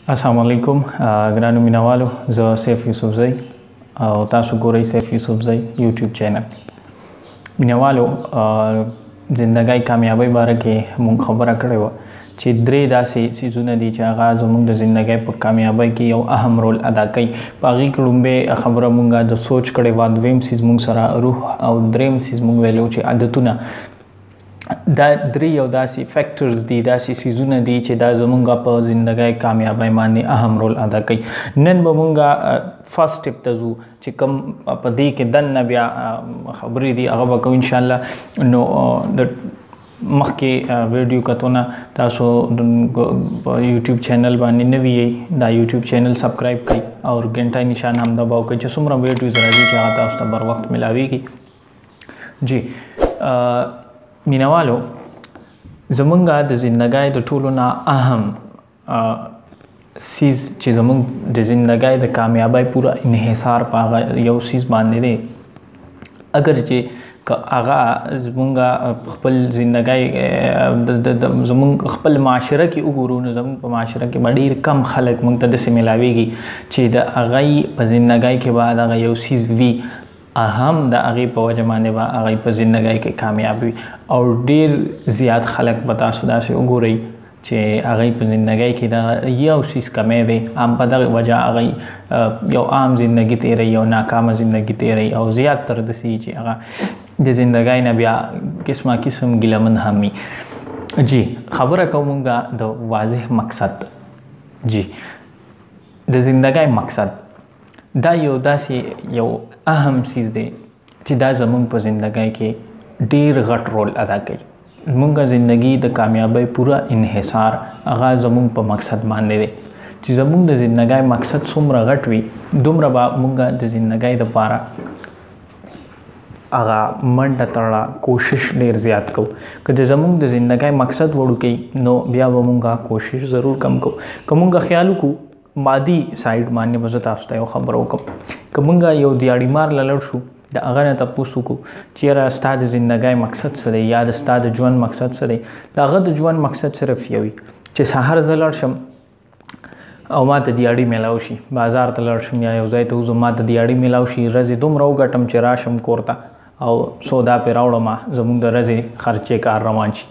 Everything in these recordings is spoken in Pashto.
अस्सलाम वालेकुम ګرانو مینوالو زه سیف یوسفزی او تاسو ګورئ سیف یوسفزی یوټیوب چینل. مینوالو زندګۍ کامیابی باره کې مونږ خبره کړې وه چې درې داسې څیزونه دي چې هغه زموږ د زندګۍ په کامیابی کې یو اهم رول ادا کوي. په هغې کې لومبۍ خبره مونږ د سوچ کړې وه، دویم څیز مونږ سره روح او دریم څیز مونږ ویلو چې عادتونه. دا درې یو داسې فیکټرز دي، داسې څیزونه دي چې دا زمونږ په زندګۍ کامیابی باندې اهم رول ادا کوي. نن به مونږ فرست سټپ ته ځو چې کوم په دې کې دننه بیا خبرې دي هغه به کوو انشاءالله. نو د مخکې ویډیو کتونه تاسو په یوټیوب چینل باندې نوي یې، دا یوټیوب چینل سبسکرایب کړئ او ګنټه نشان هم دباو کړئ چې څومره ویډیوز راځي چې هغه تاسو ته بر وخت ملاویږي. جی مینوالو، زمونږ د زندګۍ د ټولو نه اهم سیز چې زمونږ د زندګۍ د کامیابی پوره انحصار په هغه یو سیز باندې دی. اگر چې هغه زمونږ خپل زندګۍ زمونږ خپل معاشره کې وګورو نو زمونږ په معاشره کې به ډېر کم خلک مونږ ته داسې ملاویږي چې د هغې په زندګۍ کې به دغه یو سیز وي، اهم د هغې په وجه باندې به هغې په زندګۍ کې کامیاب وي. او ډېر زیات خلک به تاسو داسې وګورئ چې هغې په زندګۍ کې دغه یو څیز کمی دی، هم په دغه وجه هغې یو عام زندګي تیروي، یو ناکامه زندګي تیروي او زیات تر داسې چې هغه د زندګۍ نه بیا قسمه قسم ګیلمن هم وي. جی خبره کوو مونږ د واضح مقصد. جی د زندګۍ مقصد دا یو داسې یو اهم سیز دی چې دا زمونږ په زندګۍ کې ډېر غټ رول ادا کوي. زمونږ زندګي د کامیابی پوره انحصار هغه زمونږ په مقصد باندې دی. چې زمونږ د زندګۍ مقصد څومره غټ وي دومره به مونږ د زندګۍ دپاره هغه منډه تړه کوشش ډېر زیات کوو. که د زمونږ د زندګۍ مقصد وړوکی نو بیا به مونږ کوشش ضرور کم کوو. که مونږ خیال وکړو مادي سایډ باندې به زه تاسو ته یو خبره وکړم، که مونږ یو دیاړي مار له لړ شو د هغه نه تپوس وکړو چې یاره ستا د زندګۍ مقصد څه دی یا د ستا د ژوند مقصد څه دی. د هغه د ژوند مقصد صرف یو وي چې سهار زه لاړ شم او ما ته دیاړي میلاو شي، بازار ته لاړ شم یا یو ځای ته وځم ما ته دیاړي میلاو شي، ورځې دومره وګټم چې راشم کور ته او سودا پرې راوړم، زموږ د ورځې خرچې کار روان شي.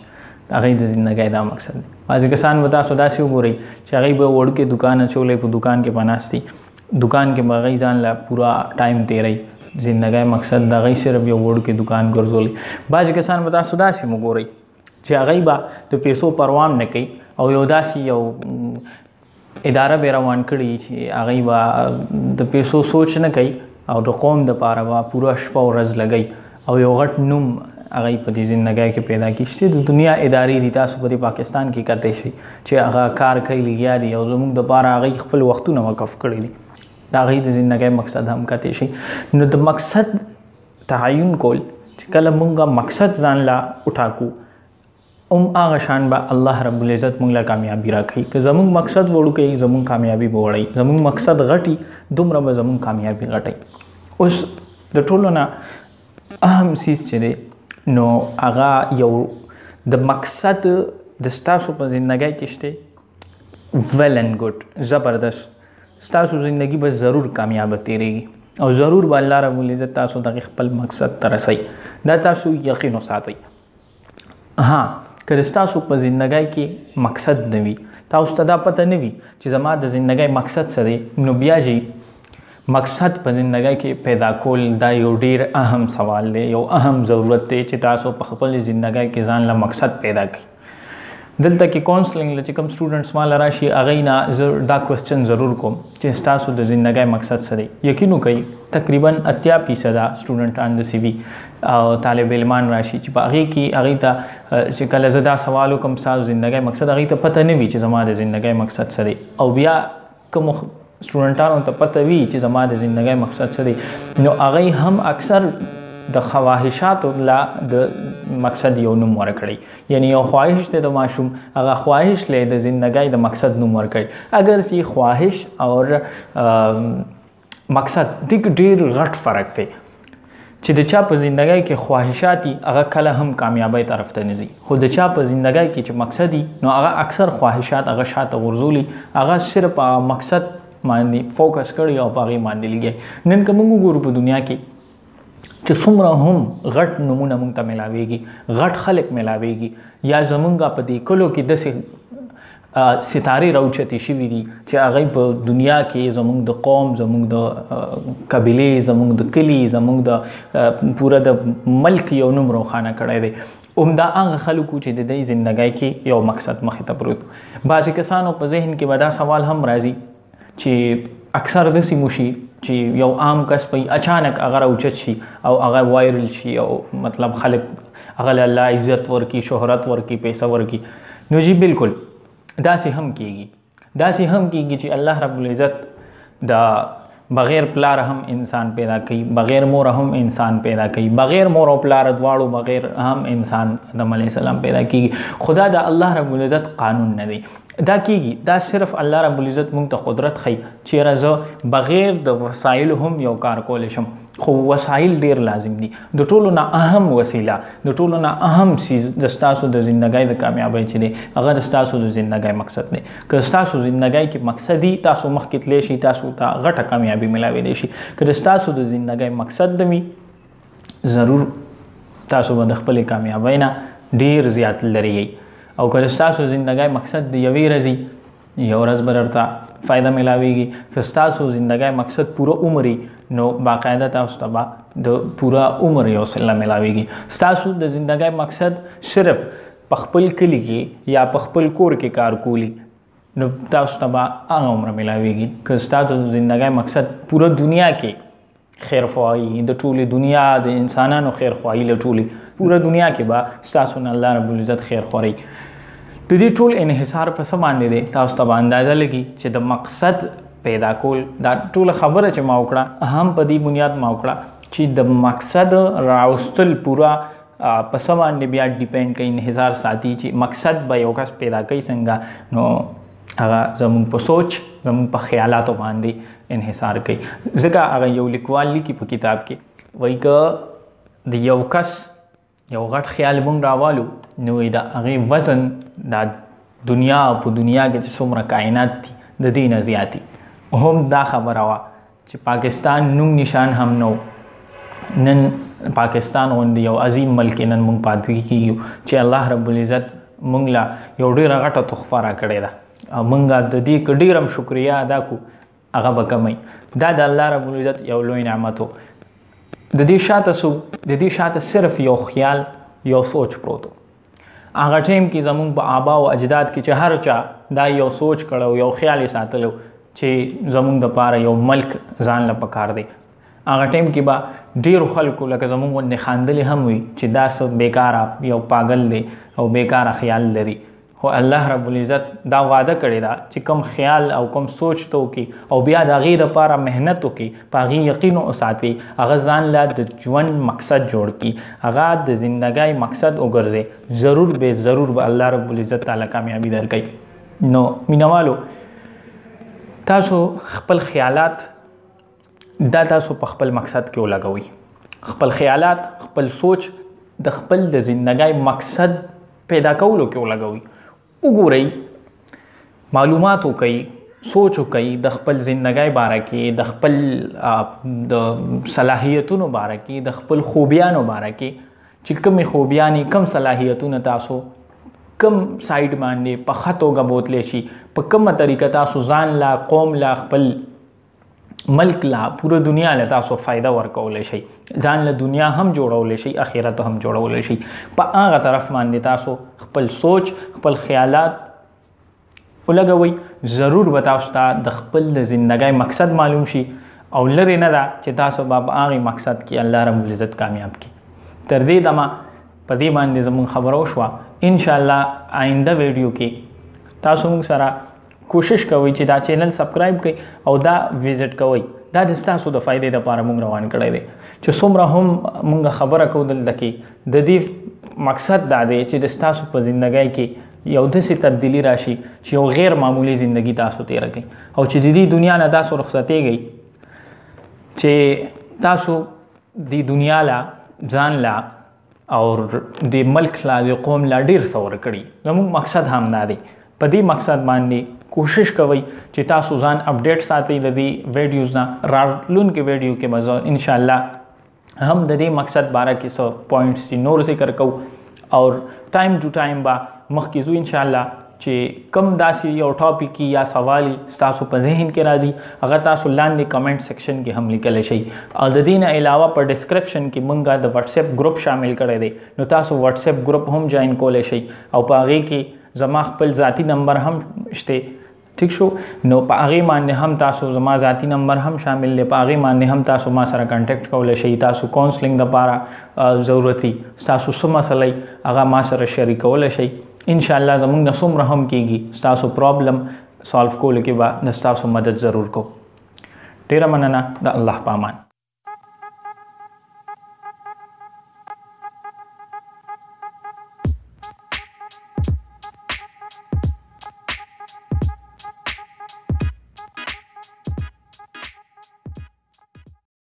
د هغې د زندګۍ دا مقصد دی. بعضې کسان به تاسو داسې وګورئ چې هغوی به وړوکې دوکان اچولی، په دوکان کې به ناست دي، دوکان کې به هغوی ځان له پوره ټایم تیروي. زندګۍ مقصد د هغوی صرف یو وړوکې دوکان ګرځولی. بعضې کسان به تاسو داسې هم وګورئ چې هغوی به د پیسو پروا هم نه کوي او یو داسې یو اداره به روان کړي چې هغوی به د پیسو سوچ نه کوي او د قوم دپاره به پوره شپه ورځ لګوي او یو غټ نوم هغوی په دې زندګۍ کې پیدا کړي. چې د دنیا ادارې دي، تاسو په دې پاکستان کې کتی شئ چې هغه کار کوي لګیا دي او زموږ دپاره هغوی خپل وختونه وقف کړي دي، د هغوی د زندګۍ مقصد هم کتی شئ. نو د مقصد تعین کول چې کله مونږ مقصد ځان لا وټاکو هغه شان به الله رب العزت مونږ له کامیابي راکوي. که زموږ مقصد وړوکی زموږ کامیابي به وړئ، زموږ مقصد غټي دومره به زموږ کامیابي غټئ. اوس د ټولو نه اهم سیز چې دی نو هغه یو د مقصد د ستاسو په زندګۍ کې شته ویل اینډ ګډ، زبردست، ستاسو زندگی به ضرور کامیاب تیریږي او ضرور به الله رب العزت تاسو دغه خپل مقصد ته رسوي. دا تاسو یقین وساتئ. ها که ستاسو په زندګۍ کې مقصد نه وي، تاسو ته دا پته نه وي چې زما د زندګۍ مقصد څه دی، نو بیا جی مقصد په زندګۍ کې پیدا کول دا یو ډیر اهم سوال دی، یو اهم ضرورت دی چې تاسو په خپل زندګۍ کې ځان له مقصد پیدا کړئ. دلته کې کاونسلینګ له چې کوم سټوډنټس ما له راشي هغوی نه زه دا کوېسچن ضرور کوم چې ستاسو د زندګۍ مقصد څه دی. یقین وکړئ تقریبا 80% سټوډنټان د سی وي او طالب علمان راشي چې په هغې کې هغوی ته چې کله زه دا سوال وکړم ستاسو زندګۍ مقصد، هغوی ته پته نه وي چې زما د زندګۍ مقصد څه دی. او بیا کوم سټوډنټانو ته پته وي چې زما د زندګۍ مقصد څه دی نو هغوی هم اکثر د خواهشاتو لا د مقصد یو نوم ورکړی، یعنی یو خواهش دی د ماشوم، هغه خواهش لی د زندګۍ د مقصد نوم ورکړی. اگر چې خواهش او مقصد ډېر غټ فرق دی. چې د چا په ژوندۍ کې خواهشات دي هغه کله هم کامیابی طرف ته نه ځي، خو د چا په ژوندۍ کې چې مقصد دي نو هغه اکثر خواهشات هغه شاته غورځولي، هغه صرف هغه مقصد باندې فوکس کړي او په هغې باندې لګي. نن که موږ وګورو په دنیا کې چې څومره هم غټ نومونه موږ ته میلاویږي، غټ خلک میلاویږي، یا زمونږ په دې کلو کې داسې ستارې راوچتې شوي دي چې هغوی په دنیا کې زمونږ د قوم، زمونږ د قبیلې، زمونږ د کلي، زمونږ د پوره د ملک یو نوم روښانه کړی دی. همدا هغه خلکو چې د دې زندګۍ کې یو مقصد مخې ته پروت. بعضې کسانو په ذهن کې به دا سوال هم راځي چې اکثر داسې موشي چې یو عام کس په اچانک هغه راوچت شي او هغه وایرل شي او مطلب خلک هغه له الله عزت ورکي، شهرت ورکي، پیسه ورکي. نو جی بالکل داسې هم کیږي چې الله رب العزت د بغیر پلار هم انسان پیدا کوي، بغیر مور هم انسان پیدا کوي، بغیر مور او پلار دواړو بغیر هم انسان آدم علیه السلام پیدا کیږي. خدا د الله رب العزت قانون نه دی، دا کیږي، دا صرف الله رب العزت موږ ته قدرت ښیي چې زه بغیر د وسایل هم یو کار کولی شم، خو وسایل ډیر لازم دي. د ټولو نه اهم وسیله، د ټولو نه اهم څیز د ستاسو د زندګۍ د کامیابۍ چې دی هغه د ستاسو د زندګۍ مقصد دی. که ستاسو زندګۍ کې مقصد وي تاسو مخکې تللی شئ، تاسو ته غټه کامیابي میلاویدی شي. که د ستاسو د زندګۍ مقصد نه وي ضرور تاسو به د خپلې کامیابۍ نه ډیر زیات لرې یئ. او که د ستاسو زندګۍ مقصد د یوې ورځې یو ورځ به درته فایده میلاویږي. که ستاسو زندګۍ مقصد پوره عمر نو باقاعده تاسو ته به د پوره عمر یو صله میلاویږي. ستاسو د زندګۍ مقصد صرف په خپل کلي کې یا په خپل کور کې کار کولی نو تاسو ته به هغه عمر میلاویږي. که ستاسو د زندګۍ مقصد پوره دنیا کې خیرخواهي، د ټولې دنیا د انسانانو خیرخواهي، له ټولې پوره دنیا کې به ستاسو نه الله رب العزت خیر خوري. د دې ټول انحصار په څه باندې دی؟ تاسو ته به اندازه لګي چې د مقصد پیدا کول، دا ټوله خبره چې ما وکړه هم په دې بنیاد ما وکړه چې د مقصد راوستل پوره په څه باندې بیا ډیپینډ کوي، انحصار ساتي چې مقصد به یو کس پیدا کوي څنګه، نو هغه زموږ په سوچ، زموږ په خیالاتو باندې انحصار کوي. ځکه هغه یو لیکوال لیکي په کتاب کې، وایي که د یو کس یو غټ خیال موږ راوالو نو د هغې وزن د دنیا په دنیا کې چې څومره کائنات دي د دې نه زیات دي. هم دا خبره وه چې پاکستان نوم نشان هم نو، نن پاکستان غوندې یو عظیم ملک نن موږ پاتې کیږو چې الله رب العزت موږ له یو ډېره غټه تحفه راکړې ده. موږ د دې که ډېر هم شکریه ادا کړو هغه به کمی. دا د الله رب العزت یو لوی نعمت و. د دې شاته صرف یو خیال، یو سوچ پروت و. هغه ټایم کې زموږ په آبا او اجداد کې چې هر چا دا یو سوچ کړو، یو خیال یې ساتلو چې زموږ دپاره یو ملک ځان له پکار دی. هغه ټایم کې به ډېرو خلکو لکه زموږ غوندې خاندلې هم وي چې دا څه بیکاره یو پاگل دی او بیکاره خیال لري. خو الله رب العزت دا وعده کړې ده چې کم خیال او کم سوچ ته وکړي او بیا د هغې دپاره محنت وکړي، په هغې یقین وساتي، هغه ځان له د ژوند مقصد جوړ کړي، هغه د زندګۍ مقصد وګرځي، ضرور به ضرور به الله رب العزت تعالی کامیابي درکوي. نو مینوالو تاسو خپل خیالات دا تاسو په خپل مقصد کې ولګوئ. خپل خیالات، خپل سوچ د خپل د زندګۍ مقصد پیدا کولو کې ولګوئ. وګورئ، معلومات وکئ، سوچ وکئ د خپل زندګۍ باره کې، د خپل د صلاحیتونو باره کې، د خپل خوبیانو باره کې چې کومې خوبیانې، کم صلاحیتونه تاسو کم سایډ باندې په ښه توګه بوتلی شي، په کومه طریقه تاسو ځان لا، قوم لا، خپل ملک لا، پوره دنیا له تاسو فایده ورکولی شئ، ځان له دنیا هم جوړولی شئ، اخرت هم جوړولی شئ. په هغه طرف باندې تاسو خپل سوچ، خپل خیالات ولګوئ. ضرور به تاسو ته د خپل د زندګۍ مقصد معلوم شي او لرې نه ده چې تاسو به په هغې مقصد کې الله رب العزت کامیاب کړي. تر دې دمه په دې باندې زموږ خبره وشوه. انشاءالله آینده ویډیو کې تاسو موږ سره کوشش کوئ چې دا چینل سبسکرایب کړئ او دا وزټ کوئ. دا د ستاسو د فایدې لپاره موږ روان کړی دی چې څومره هم موږ خبره کوو دلته کې، د دې مقصد دا دی چې د ستاسو په زندګۍ کې یو داسې تبدیلي راشي چې یو غیر معمولي زندگی تاسو تیره کړئ او چې د دې دنیا نه تاسو رخصتېږئ چې تاسو د دنیا لا ځان لا او د ملک لا د قوم لا ډیر څه ورکړي. زموږ مقصد هم دا دی. په دې مقصد باندې کوشش کوئ چې تاسو ځان اپډیټ ساتئ د دې ویډیوز نه. راتلونکي ویډیو کې به زه انشاءالله هم د دې مقصد باره کې څه پوینټس نور ذکر کوو او ټایم ټو ټایم به مخکې ځو انشاءالله چې کم داسې یو ټاپک یا سوال تاسو په ذهن کې راځي هغه تاسو لاندې کمنټ سیکشن کې هم لیکلی شئ. او د دې نه علاوه په ډسکرپشن کې مونږه د واتس اپ ګروپ شامل کړی دی، نو تاسو واتس اپ ګروپ هم جوائن کولی شئ او په هغې کې زما خپل ذاتی نمبر هم شته. ٹھیک شو، نو په هغې باندې هم تاسو زما ذاتی نمبر هم شامل دی، په هغې باندې هم تاسو ما سره کانټیکټ کولی شئ. تاسو کاونسلینګ دپاره ضرورتي تاسو څه مسله هغه ما سره شریکولی شئ. انشاءالله زمونږ نه څومره هم کېږي ستاسو پرابلم سالو کولو کې به د ستاسو مدد ضرور کوو. ډېره مننه. د الله په امان.